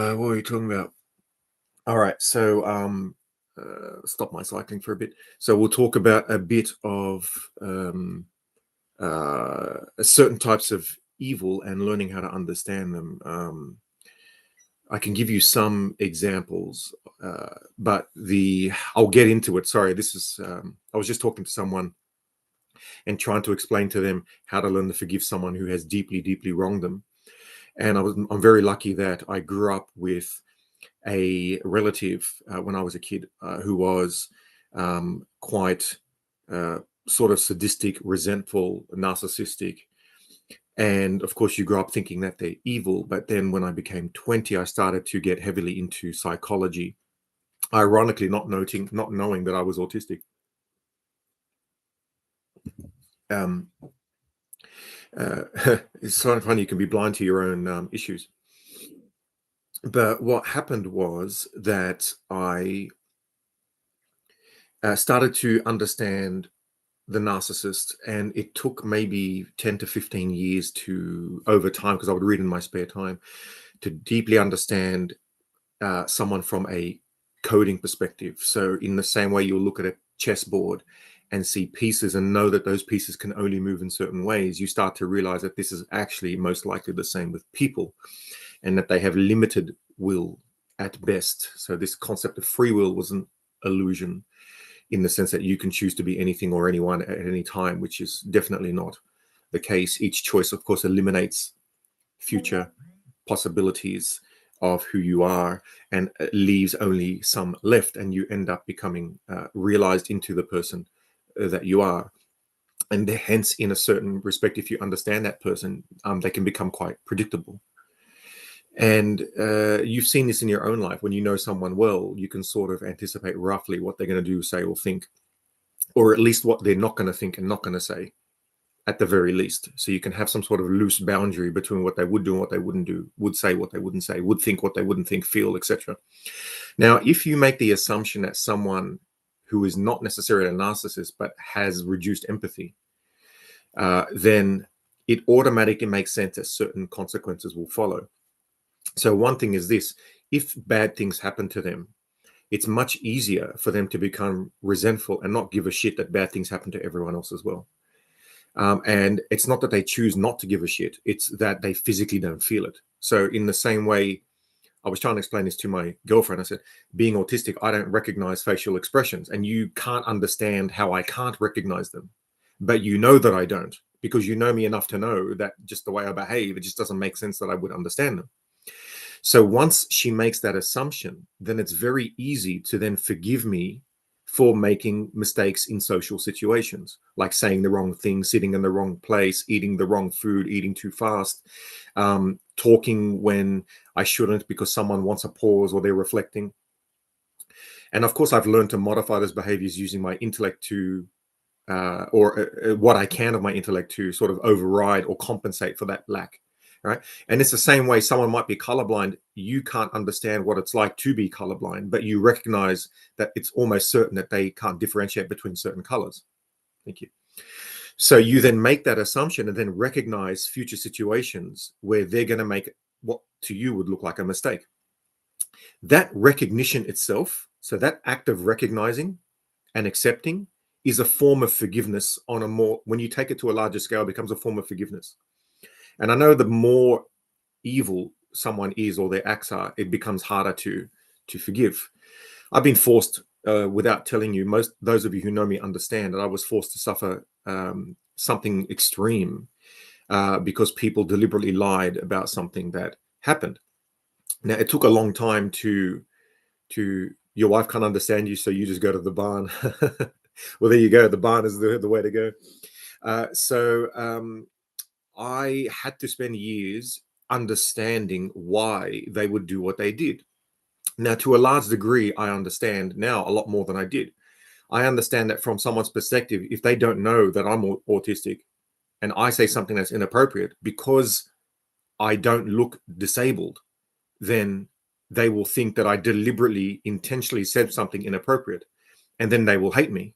What are you talking about? All right, so stop my cycling for a bit. So we'll talk about a bit of certain types of evil and learning how to understand them. I can give you some examples, but I'll get into it. Sorry, this is I was just talking to someone and trying to explain to them how to learn to forgive someone who has deeply, deeply wronged them. And I'm very lucky that I grew up with a relative when I was a kid who was quite sort of sadistic, resentful, narcissistic. And of course, you grow up thinking that they're evil. But then when I became 20, I started to get heavily into psychology, ironically, not knowing that I was autistic. Um, it's sort of funny, you can be blind to your own issues. But what happened was that I started to understand the narcissist, and it took maybe 10 to 15 years to over time, because I would read in my spare time, to deeply understand someone from a coding perspective. So in the same way you'll look at a chessboard and see pieces and know that those pieces can only move in certain ways, you start to realize that this is actually most likely the same with people, and that they have limited will at best. So this concept of free will was an illusion, in the sense that you can choose to be anything or anyone at any time, which is definitely not the case. Each choice, of course, eliminates future possibilities of who you are and leaves only some left, and you end up becoming realized into the person that you are. And hence, in a certain respect, if you understand that person, they can become quite predictable. And you've seen this in your own life. When you know someone well, you can sort of anticipate roughly what they're going to do, say, or think, or at least what they're not going to think and not going to say, at the very least. So you can have some sort of loose boundary between what they would do and what they wouldn't do, would say what they wouldn't say, would think what they wouldn't think, feel, etc. Now, if you make the assumption that someone who is not necessarily a narcissist but has reduced empathy, then it automatically makes sense that certain consequences will follow. So one thing is this: if bad things happen to them, it's much easier for them to become resentful and not give a shit that bad things happen to everyone else as well. And it's not that they choose not to give a shit, it's that they physically don't feel it. So in the same way, I was trying to explain this to my girlfriend. I said, being autistic, I don't recognize facial expressions, and you can't understand how I can't recognize them. But you know that I don't, because you know me enough to know that just the way I behave, it just doesn't make sense that I would understand them. So once she makes that assumption, then it's very easy to then forgive me for making mistakes in social situations, like saying the wrong thing, sitting in the wrong place, eating the wrong food, eating too fast, talking when I shouldn't because someone wants a pause or they're reflecting. And of course, I've learned to modify those behaviors using my intellect to, what I can of my intellect to sort of override or compensate for that lack. Right. And it's the same way someone might be colorblind. You can't understand what it's like to be colorblind, but you recognize that it's almost certain that they can't differentiate between certain colors. Thank you. So you then make that assumption and then recognize future situations where they're going to make what to you would look like a mistake. That recognition itself, so that act of recognizing and accepting, is a form of forgiveness on a more, when you take it to a larger scale, it becomes a form of forgiveness. And I know the more evil someone is or their acts are, it becomes harder to forgive. I've been forced, without telling you, most those of you who know me understand that I was forced to suffer something extreme because people deliberately lied about something that happened. Now, it took a long time to your wife can't understand you, so you just go to the barn. Well, there you go. The barn is the way to go. I had to spend years understanding why they would do what they did. Now, to a large degree, I understand now a lot more than I did. I understand that from someone's perspective, if they don't know that I'm autistic and I say something that's inappropriate because I don't look disabled, then they will think that I deliberately, intentionally said something inappropriate, and then they will hate me,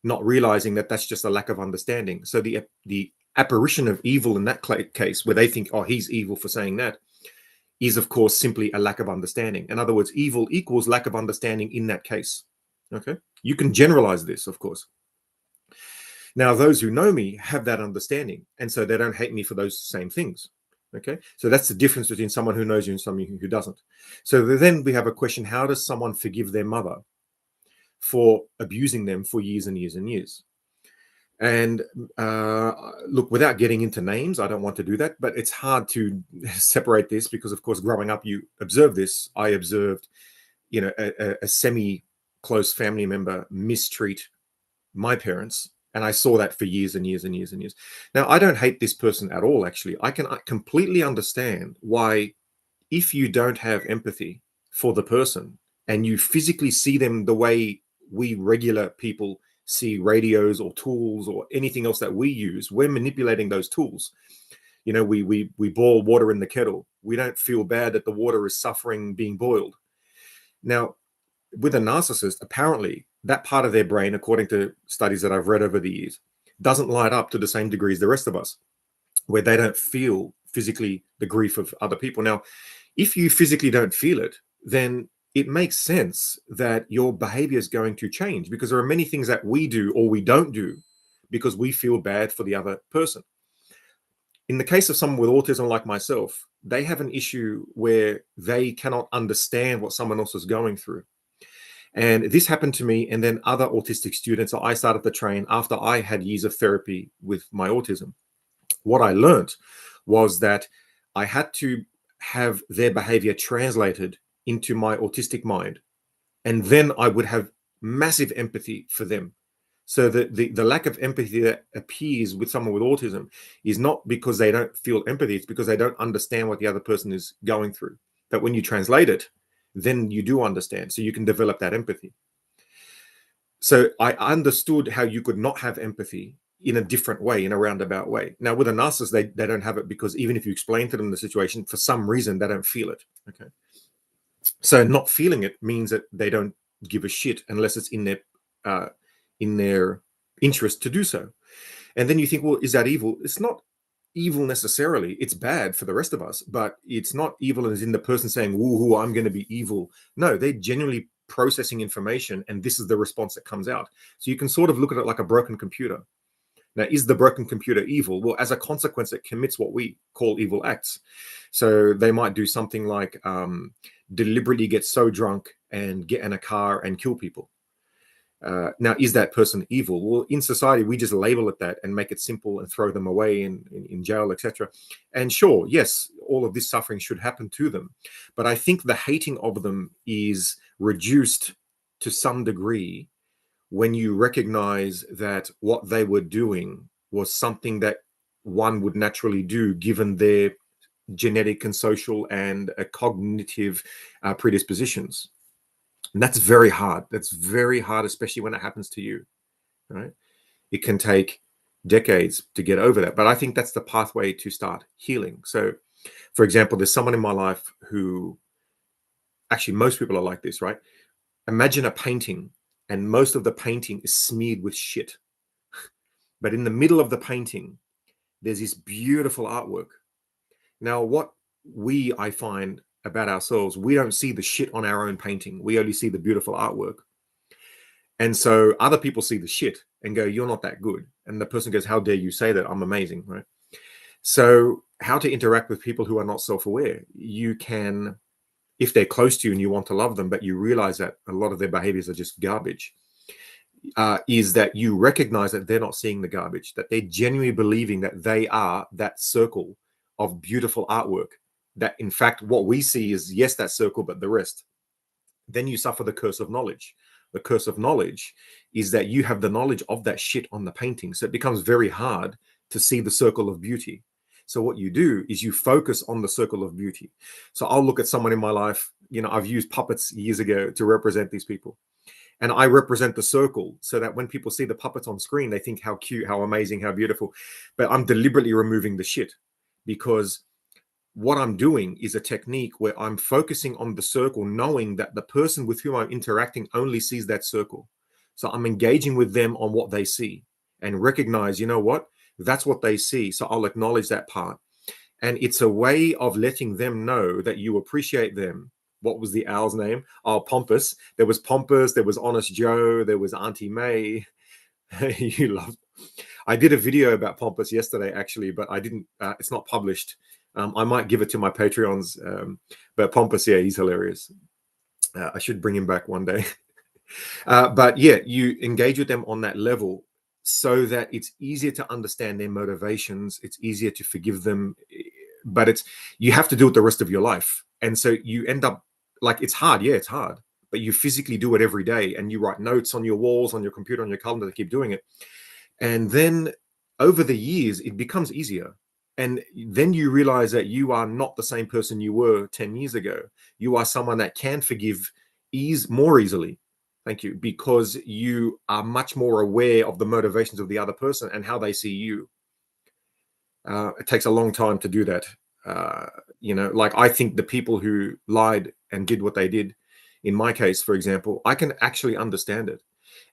not realizing that that's just a lack of understanding. So the apparition of evil in that case, where they think, oh, he's evil for saying that, is, of course, simply a lack of understanding. In other words, evil equals lack of understanding in that case. Okay? You can generalize this, of course. Now, those who know me have that understanding, and so they don't hate me for those same things. Okay? So that's the difference between someone who knows you and someone who doesn't. So then we have a question: how does someone forgive their mother for abusing them for years and years and years? And look, without getting into names, I don't want to do that, but it's hard to separate this because, of course, growing up, you observe this. I observed, a semi-close family member mistreat my parents, and I saw that for years and years and years and years. Now, I don't hate this person at all, actually. I can completely understand why, if you don't have empathy for the person and you physically see them the way we regular people see radios or tools or anything else that we use, we're manipulating those tools. We boil water in the kettle. We don't feel bad that the water is suffering being boiled. Now, with a narcissist, apparently that part of their brain, according to studies that I've read over the years, doesn't light up to the same degree as the rest of us, where they don't feel physically the grief of other people. Now, if you physically don't feel it, then it makes sense that your behavior is going to change, because there are many things that we do or we don't do because we feel bad for the other person. In the case of someone with autism like myself, they have an issue where they cannot understand what someone else is going through. And this happened to me and then other autistic students that I started to train after I had years of therapy with my autism. What I learned was that I had to have their behavior translated into my autistic mind, and then I would have massive empathy for them. So the lack of empathy that appears with someone with autism is not because they don't feel empathy, it's because they don't understand what the other person is going through. But when you translate it, then you do understand, so you can develop that empathy. So I understood how you could not have empathy in a different way, in a roundabout way. Now, with a narcissist, they don't have it, because even if you explain to them the situation, for some reason, they don't feel it. Okay. So not feeling it means that they don't give a shit unless it's in their interest to do so. And then you think, well, is that evil? It's not evil necessarily. It's bad for the rest of us, but it's not evil as in the person saying, woohoo, I'm going to be evil. No, they're genuinely processing information, and this is the response that comes out. So you can sort of look at it like a broken computer. Now, is the broken computer evil? Well, as a consequence, it commits what we call evil acts. So they might do something like deliberately get so drunk and get in a car and kill people. Now, is that person evil? Well, in society, we just label it that and make it simple and throw them away in jail, etc. And sure, yes, all of this suffering should happen to them. But I think the hating of them is reduced to some degree when you recognize that what they were doing was something that one would naturally do given their genetic and social and cognitive predispositions. And that's very hard. That's very hard, especially when it happens to you, right? It can take decades to get over that. But I think that's the pathway to start healing. So, for example, there's someone in my life who, actually, most people are like this, right? Imagine a painting, and most of the painting is smeared with shit. But in the middle of the painting, there's this beautiful artwork. Now, what I find about ourselves, we don't see the shit on our own painting. We only see the beautiful artwork. And so other people see the shit and go, you're not that good. And the person goes, how dare you say that? I'm amazing, right? So how to interact with people who are not self-aware? You can, if they're close to you and you want to love them, but you realize that a lot of their behaviors are just garbage, is that you recognize that they're not seeing the garbage, that they're genuinely believing that they are that circle of beautiful artwork, that in fact what we see is, yes, that circle, but the rest. Then you suffer the curse of knowledge. The curse of knowledge is that you have the knowledge of that shit on the painting, so it becomes very hard to see the circle of beauty. So what you do is you focus on the circle of beauty. So I'll look at someone in my life, I've used puppets years ago to represent these people. And I represent the circle so that when people see the puppets on screen, they think how cute, how amazing, how beautiful. But I'm deliberately removing the shit, because what I'm doing is a technique where I'm focusing on the circle, knowing that the person with whom I'm interacting only sees that circle. So I'm engaging with them on what they see and recognize, you know what, that's what they see. So I'll acknowledge that part. And it's a way of letting them know that you appreciate them. What was the owl's name? Oh, Pompous. There was Pompous, there was Honest Joe, there was Auntie May. You love. I did a video about Pompous yesterday, actually, but I didn't. It's not published. I might give it to my Patreons. But Pompous, yeah, he's hilarious. I should bring him back one day. But yeah, you engage with them on that level so that it's easier to understand their motivations. It's easier to forgive them, but you have to do it the rest of your life. And so you end up like, it's hard. Yeah, it's hard, but you physically do it every day, and you write notes on your walls, on your computer, on your calendar to keep doing it. And then over the years, it becomes easier. And then you realize that you are not the same person you were 10 years ago. You are someone that can forgive more easily. Thank you. Because you are much more aware of the motivations of the other person and how they see you. It takes a long time to do that. Like, I think the people who lied and did what they did, in my case, for example, I can actually understand it.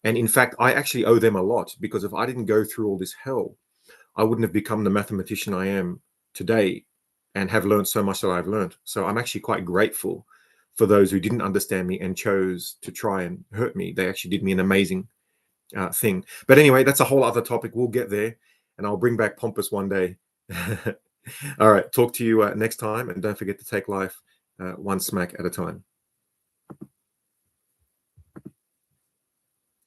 And in fact, I actually owe them a lot, because if I didn't go through all this hell, I wouldn't have become the mathematician I am today and have learned so much that I've learned. So I'm actually quite grateful for those who didn't understand me and chose to try and hurt me. They actually did me an amazing thing. But anyway, that's a whole other topic. We'll get there, and I'll bring back Pompous one day. All right. Talk to you next time. And don't forget to take life one smack at a time.